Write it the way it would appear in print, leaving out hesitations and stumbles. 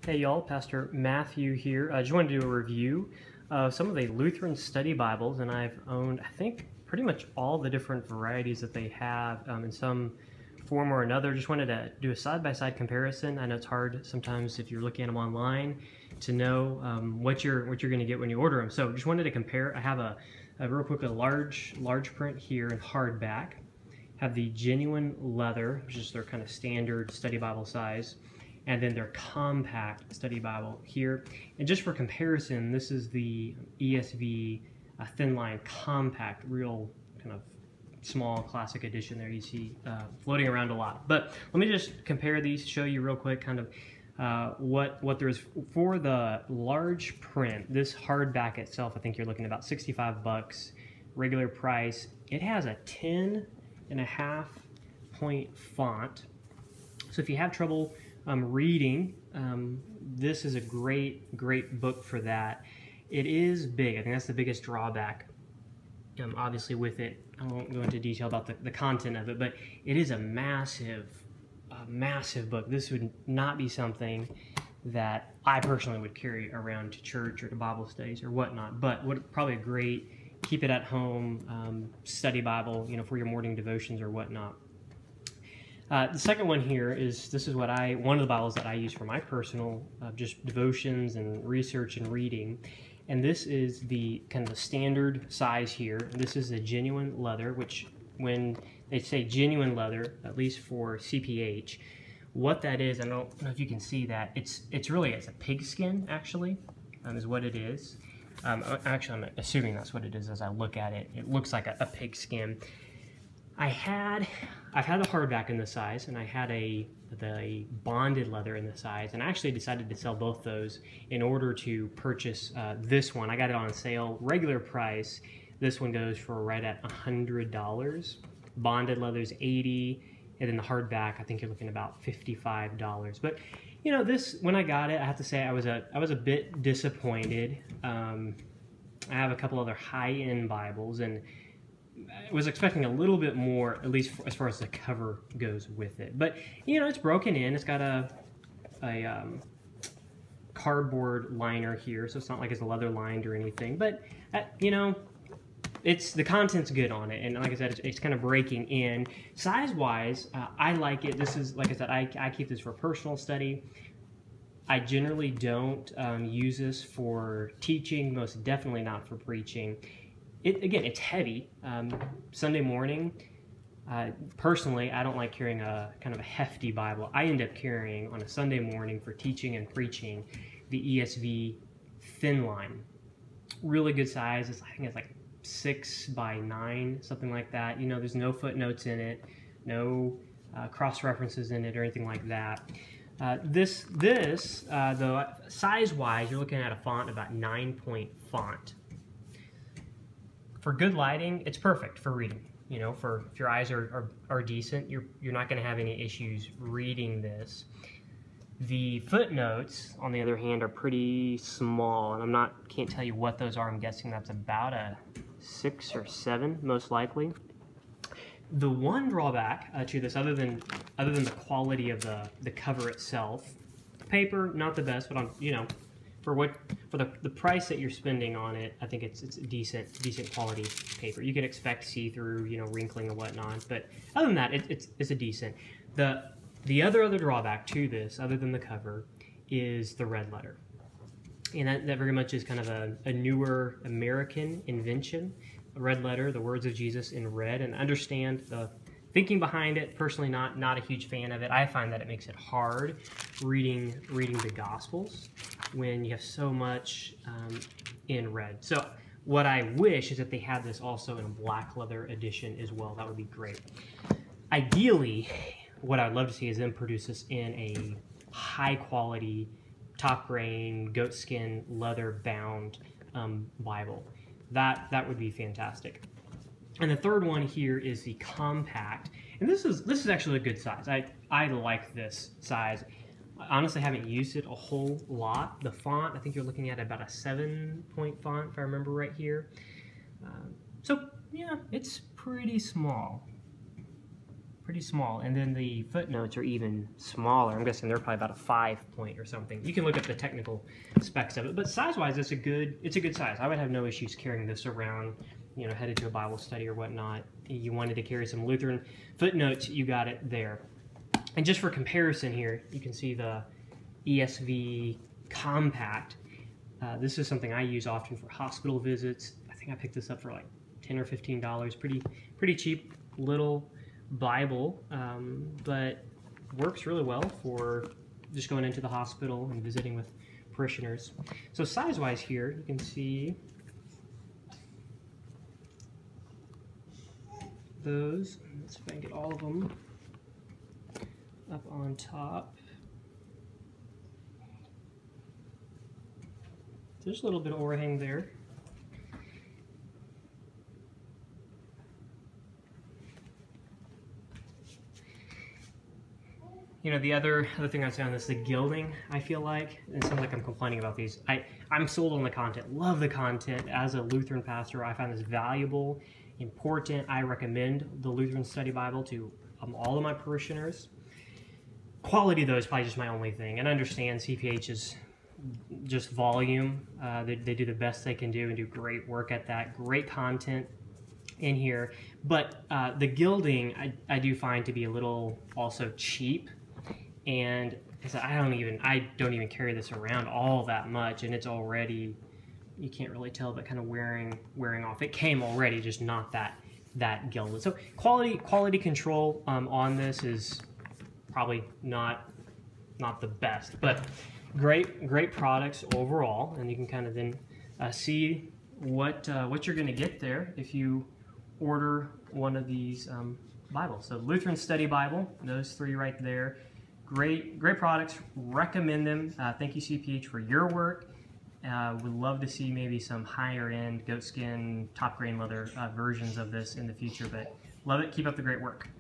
Hey y'all, Pastor Matthew here. I just wanted to do a review of some of the Lutheran study Bibles, and I've owned, I think, pretty much all the different varieties that they have in some form or another. Just wanted to do a side-by-side comparison. I know it's hard sometimes if you're looking at them online to know what you're going to get when you order them. So just wanted to compare. I have a real quick a large print here in hardback. Have the genuine leather, which is their kind of standard study Bible size, and then their compact study Bible here. And just for comparison, this is the ESV thin line compact, real kind of small classic edition there you see floating around a lot. But let me just compare these, show you real quick kind of what there is. For the large print, this hardback itself, I think you're looking at about 65 bucks, regular price. It has a 10.5 point font. So if you have trouble reading, this is a great book for that. It is big. I think that's the biggest drawback, obviously, with it. I won't go into detail about the content of it, but it is a massive book. This would not be something that I personally would carry around to church or to Bible studies or whatnot, but probably a great keep it at home study Bible, for your morning devotions or whatnot. The second one here is, this is one of the Bibles that I use for my personal just devotions and research and reading. And this is the kind of the standard size here. This is the genuine leather, which when they say genuine leather, at least for CPH, what that is, I don't know if you can see that, it's a pigskin actually, is what it is. Actually, I'm assuming that's what it is as I look at it. It looks like a pigskin. I've had the hardback in this size, and I had the bonded leather in this size, and I actually decided to sell both those in order to purchase this one. I got it on sale, regular price. This one goes for right at $100. Bonded leather's $80, and then the hardback, I think you're looking about $55. But this, when I got it, I have to say I was a bit disappointed. I have a couple other high-end Bibles, and I was expecting a little bit more, at least as far as the cover goes with it. But, it's broken in. It's got a cardboard liner here, so it's not like it's leather lined or anything. But, the content's good on it. And like I said, it's kind of breaking in. Size-wise, I like it. This is, like I said, I keep this for personal study. I generally don't use this for teaching, most definitely not for preaching. Again, it's heavy. Sunday morning, personally, I don't like carrying a kind of a hefty Bible. I end up carrying on a Sunday morning for teaching and preaching the ESV thin line. Really good size. I think it's like 6 by 9, something like that. There's no footnotes in it, no cross references in it or anything like that. This though, size-wise, you're looking at a font about 9-point font. For good lighting, it's perfect for reading. If your eyes are decent, you're not going to have any issues reading this. The footnotes, on the other hand, are pretty small, and can't tell you what those are. I'm guessing that's about a 6 or 7, most likely. The one drawback to this, other than the quality of the cover itself, paper not the best, but for the price that you're spending on it, I think it's decent quality paper. You can expect see-through, wrinkling and whatnot, but other than that, it's a decent. The other drawback to this, other than the cover, is the red letter, and that very much is kind of a newer American invention. A red letter, the words of Jesus in red, and understand the thinking behind it. Personally, not a huge fan of it. I find that it makes it hard reading the Gospels when you have so much in red. So what I wish is that they had this also in a black leather edition as well. That would be great. Ideally, what I'd love to see is them produce this in a high quality, top grain, goatskin leather bound Bible. That would be fantastic. And the third one here is the compact, and this is actually a good size. I like this size. I honestly haven't used it a whole lot. The font, I think you're looking at about a 7-point font, if I remember right here. So yeah, it's pretty small. pretty small. And then the footnotes are even smaller. I'm guessing they're probably about a 5-point or something. You can look up the technical specs of it, but size-wise, it's a good size. I would have no issues carrying this around, you know, headed to a Bible study or whatnot. You wanted to carry some Lutheran footnotes, you got it there. And just for comparison here, you can see the ESV Compact. This is something I use often for hospital visits. I think I picked this up for like $10 or $15. Pretty cheap little Bible, but works really well for just going into the hospital and visiting with parishioners. So size-wise here, you can see those. Let's see if I can get all of them up on top. There's a little bit of overhang there. You know, the other thing I'd say on this, the gilding, I feel like, it sounds like I'm complaining about these. I'm sold on the content, love the content. As a Lutheran pastor, I find this valuable, important. I recommend the Lutheran Study Bible to all of my parishioners. Quality, though, is probably just my only thing. And I understand CPH is just volume. They do the best they can do and do great work at that. Great content in here. But the gilding, I do find to be a little also cheap. And I don't even carry this around all that much, and it's already, you can't really tell, but kind of wearing off. It came already, just not that gilded. So quality control on this is probably not the best, but great products overall, and you can kind of then see what you're going to get there if you order one of these Bibles. So Lutheran Study Bible, those three right there. Great products. Recommend them. Thank you, CPH, for your work. Would love to see maybe some higher end goatskin, top grain leather versions of this in the future, but love it. Keep up the great work.